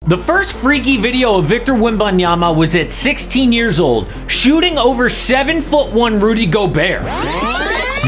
The first freaky video of Victor Wembanyama was at 16 years old, shooting over 7'1" Rudy Gobert.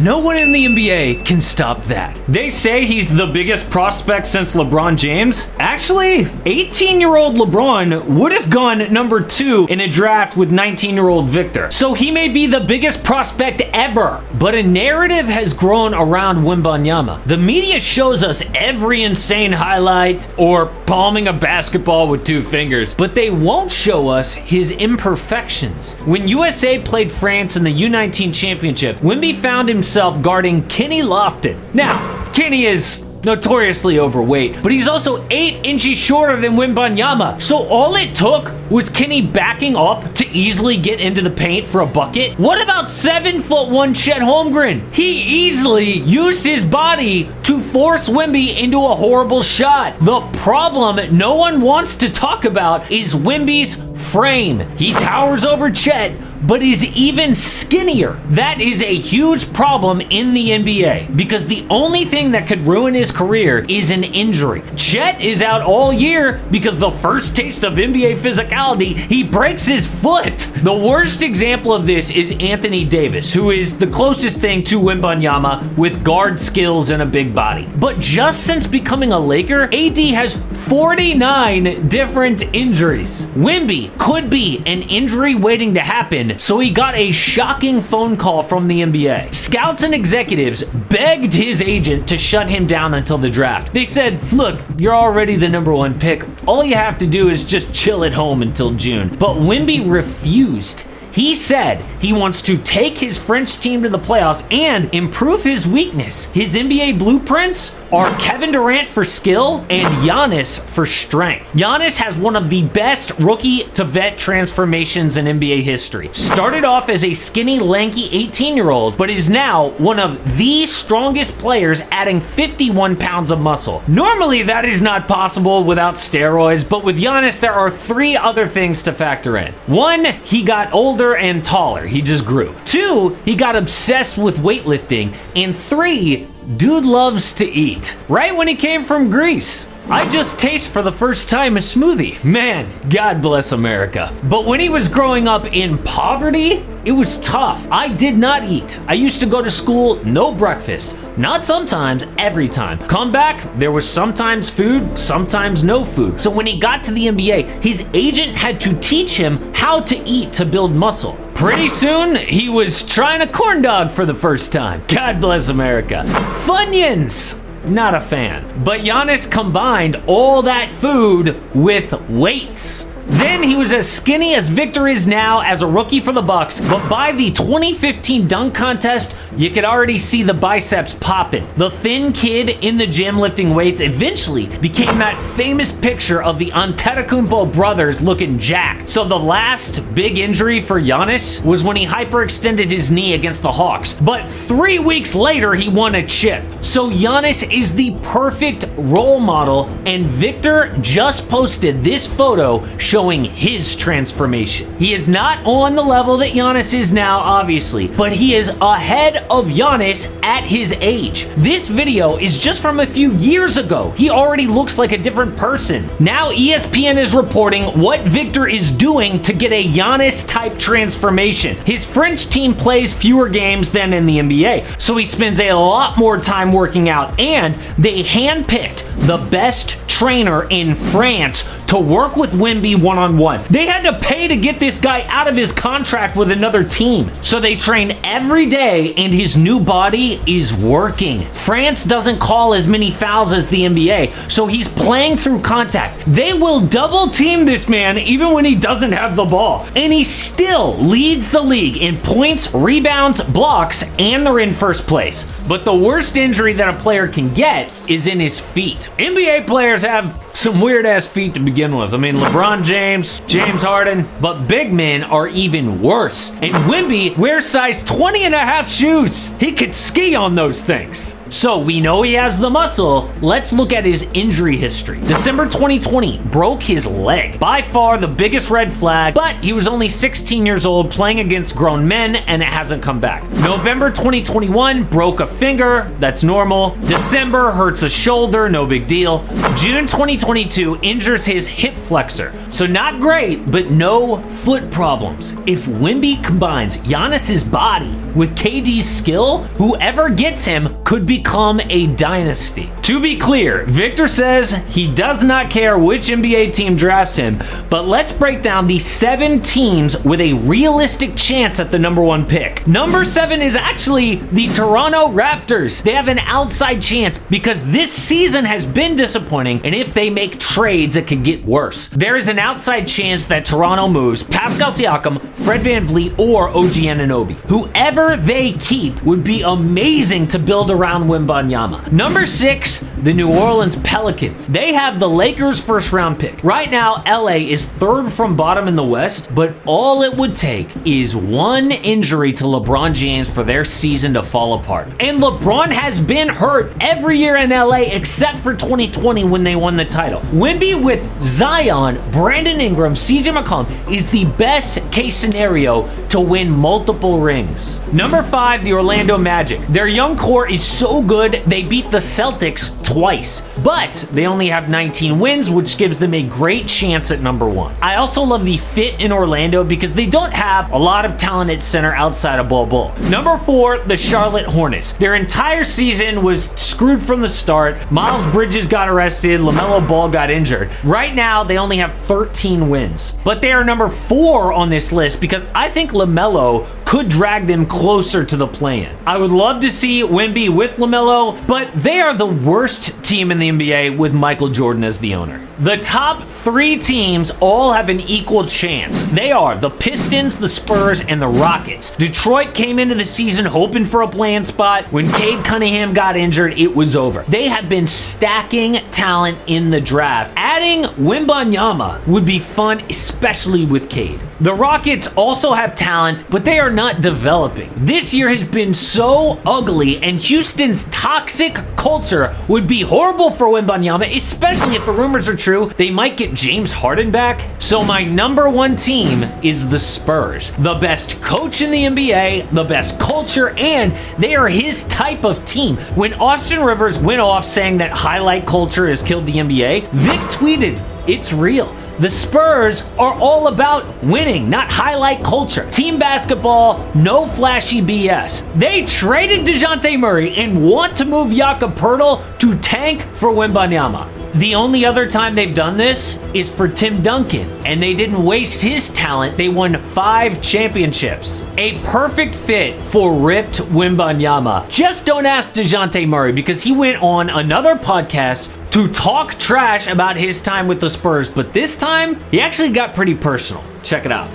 No one in the NBA can stop that. They say he's the biggest prospect since LeBron James. Actually, 18-year-old LeBron would have gone number 2 in a draft with 19-year-old Victor. So he may be the biggest prospect ever. But a narrative has grown around Wembanyama. The media shows us every insane highlight or palming a basketball with 2 fingers, but they won't show us his imperfections. When USA played France in the U19 championship, Wemby found himself guarding Kenny Lofton. Now, Kenny is notoriously overweight, but he's also 8 inches shorter than Wembanyama. So all it took was Kenny backing up to easily get into the paint for a bucket. What about 7'1" Chet Holmgren? He easily used his body to force Wemby into a horrible shot. The problem no one wants to talk about is Wemby's frame. He towers over Chet, but is even skinnier. That is a huge problem in the NBA because the only thing that could ruin his career is an injury. Chet is out all year because the first taste of NBA physicality, he breaks his foot. The worst example of this is Anthony Davis, who is the closest thing to Wembanyama with guard skills and a big body. But just since becoming a Laker, AD has 49 different injuries. Wemby could be an injury waiting to happen, so he got a shocking phone call from the NBA. Scouts and executives begged his agent to shut him down until the draft. They said, look, you're already the #1 pick. All you have to do is just chill at home until June. But Wemby refused. He said he wants to take his French team to the playoffs and improve his weakness. His NBA blueprints are Kevin Durant for skill and Giannis for strength. Giannis has one of the best rookie to vet transformations in NBA history. Started off as a skinny, lanky 18-year-old, but is now one of the strongest players, adding 51 pounds of muscle. Normally, that is not possible without steroids, but with Giannis, there are 3 other things to factor in. 1, he got older and taller. He just grew. 2, he got obsessed with weightlifting. And 3, dude loves to eat. Right when he came from Greece. I just taste for the first time a smoothie. Man, God bless America. But when he was growing up in poverty, it was tough. I did not eat. I used to go to school, no breakfast. Not sometimes, every time. Come back, there was sometimes food, sometimes no food. So when he got to the NBA, his agent had to teach him how to eat to build muscle. Pretty soon, he was trying a corn dog for the first time. God bless America. Funyuns! Not a fan. But Giannis combined all that food with weights. Then he was as skinny as Victor is now as a rookie for the Bucks, but by the 2015 dunk contest, you could already see the biceps popping. The thin kid in the gym lifting weights eventually became that famous picture of the Antetokounmpo brothers looking jacked. So the last big injury for Giannis was when he hyperextended his knee against the Hawks, but 3 weeks later he won a chip. So Giannis is the perfect role model, and Victor just posted this photo showing his transformation. He is not on the level that Giannis is now, obviously, but he is ahead of Giannis at his age. This video is just from a few years ago. He already looks like a different person. Now ESPN is reporting what Victor is doing to get a Giannis-type transformation. His French team plays fewer games than in the NBA, so he spends a lot more time working out, and they handpicked the best trainer in France to work with Wemby one-on-one. They had to pay to get this guy out of his contract with another team. So they train every day, and his new body is working. France doesn't call as many fouls as the NBA, so he's playing through contact. They will double team this man even when he doesn't have the ball. And he still leads the league in points, rebounds, blocks, and they're in first place. But the worst injury that a player can get is in his feet. NBA players have some weird-ass feet to begin with. I mean, LeBron James, James Harden, but big men are even worse. And Wemby wears size 20 and a half shoes. He could ski on those things. So we know he has the muscle. Let's look at his injury history. December 2020, broke his leg. By far the biggest red flag, but he was only 16 years old playing against grown men and it hasn't come back. November 2021, broke a finger. That's normal. December, hurts a shoulder. No big deal. June 2022, injures his hip flexor. So not great, but no foot problems. If Wemby combines Giannis's body with KD's skill, whoever gets him could become a dynasty. To be clear, Victor says he does not care which NBA team drafts him, but let's break down the 7 teams with a realistic chance at the number 1 pick. Number 7 is actually the Toronto Raptors. They have an outside chance because this season has been disappointing, and if they make trades, it could get worse. There is an outside chance that Toronto moves Pascal Siakam, Fred VanVleet, or OG Anunoby. Whoever they keep would be amazing to build around Wembanyama. Number 6, the New Orleans Pelicans. They have the Lakers' first round pick. Right now, LA is 3rd from bottom in the West, but all it would take is one injury to LeBron James for their season to fall apart. And LeBron has been hurt every year in LA except for 2020 when they won the title. Wemby with Zion, Brandon Ingram, CJ McCollum is the best case scenario to win multiple rings. Number 5, the Orlando Magic. Their young core is so good, they beat the Celtics twice, but they only have 19 wins, which gives them a great chance at number 1. I also love the fit in Orlando because they don't have a lot of talent at center outside of Bol Bol. Number 4, the Charlotte Hornets. Their entire season was screwed from the start. Miles Bridges got arrested, LaMelo Ball got injured. Right now, they only have 13 wins, but they are number 4 on this list because I think LaMelo could drag them closer to the play-in. I would love to see Wemby with LaMelo, but they are the worst team in the NBA with Michael Jordan as the owner. The top 3 teams all have an equal chance. They are the Pistons, the Spurs, and the Rockets. Detroit came into the season hoping for a play-in spot. When Cade Cunningham got injured, it was over. They have been stacking talent in the draft. Adding Wembanyama would be fun, especially with Cade. The Rockets also have talent, but they are not developing. This year has been so ugly, and Houston's toxic culture would be horrible for Wembanyama, especially if the rumors are true. They might get James Harden back. So my number 1 team is the Spurs. The best coach in the NBA, the best culture, and they are his type of team. When Austin Rivers went off saying that highlight culture has killed the NBA, Vic tweeted, "It's real." The Spurs are all about winning, not highlight culture. Team basketball, no flashy BS. They traded DeJounte Murray and want to move Jakob Poeltl to tank for Wembanyama. The only other time they've done this is for Tim Duncan, and they didn't waste his talent. They won 5 championships. A perfect fit for ripped Wembanyama. Just don't ask DeJounte Murray because he went on another podcast to talk trash about his time with the Spurs, but this time he actually got pretty personal. Check it out.